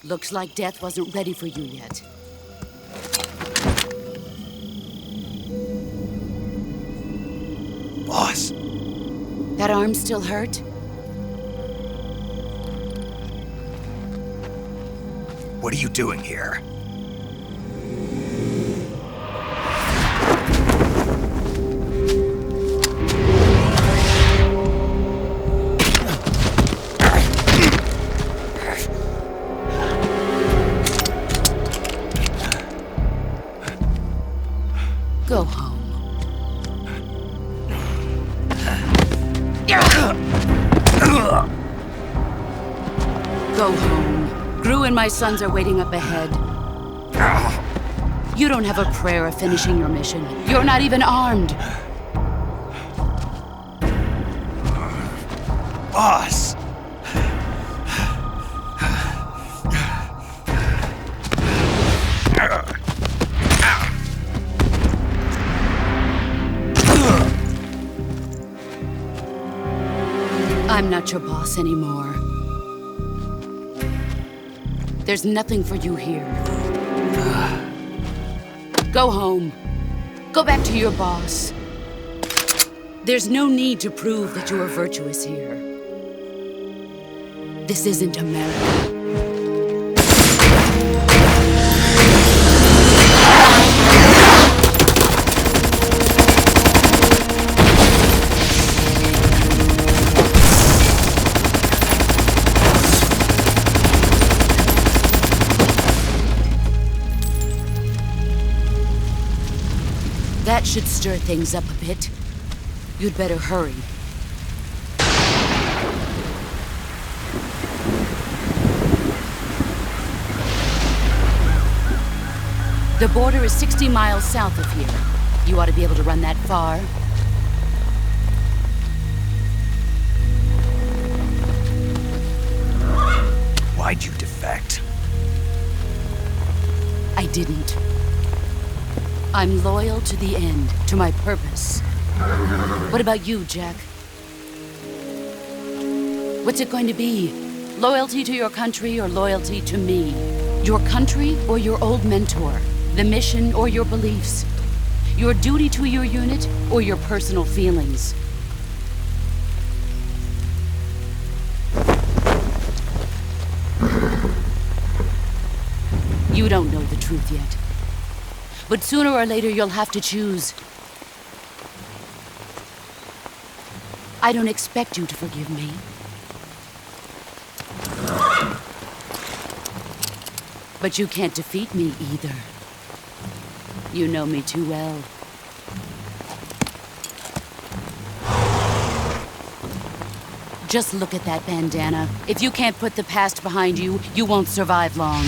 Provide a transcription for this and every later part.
Looks like death wasn't ready for you yet. Boss. That arm still hurt? What are you doing here? Go home. Go home. Gru and my sons are waiting up ahead. You don't have a prayer of finishing your mission. You're not even armed. Boss! I'm not your boss anymore. There's nothing for you here. Go home. Go back to your boss. There's no need to prove that you are virtuous here. This isn't America. That should stir things up a bit. You'd better hurry. The border is 60 miles south of here. You ought to be able to run that far. Why'd you defect? I didn't. I'm loyal to the end, to my purpose. What about you, Jack? What's it going to be? Loyalty to your country or loyalty to me? Your country or your old mentor? The mission or your beliefs? Your duty to your unit or your personal feelings? You don't know the truth yet. But sooner or later, you'll have to choose. I don't expect you to forgive me. But you can't defeat me either. You know me too well. Just look at that bandana. If you can't put the past behind you, you won't survive long.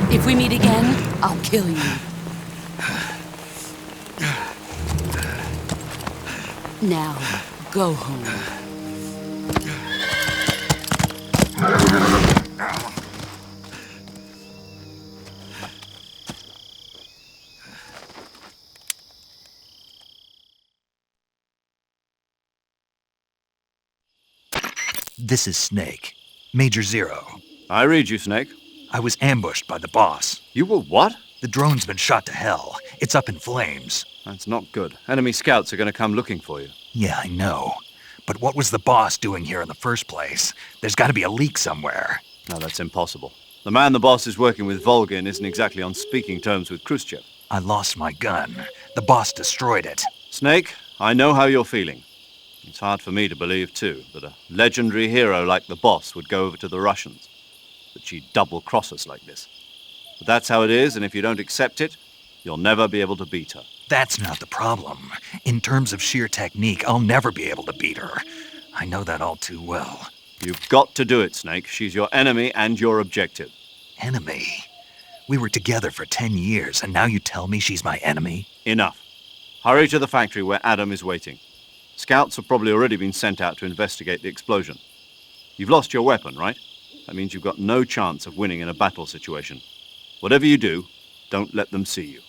If we meet again, I'll kill you. Now, go home. This is Snake. Major Zero. I read you, Snake. I was ambushed by the boss. You were what? The drone's been shot to hell. It's up in flames. That's not good. Enemy scouts are going to come looking for you. Yeah, I know. But what was the boss doing here in the first place? There's got to be a leak somewhere. No, that's impossible. The man the boss is working with, Volgin, isn't exactly on speaking terms with Khrushchev. I lost my gun. The boss destroyed it. Snake, I know how you're feeling. It's hard for me to believe, too, that a legendary hero like the boss would go over to the Russians. That she'd double-cross us like this. But that's how it is, and if you don't accept it, you'll never be able to beat her. That's not the problem. In terms of sheer technique, I'll never be able to beat her. I know that all too well. You've got to do it, Snake. She's your enemy and your objective. Enemy? We were together for 10 years, and now you tell me she's my enemy? Enough. Hurry to the factory where Adam is waiting. Scouts have probably already been sent out to investigate the explosion. You've lost your weapon, right? That means you've got no chance of winning in a battle situation. Whatever you do, don't let them see you.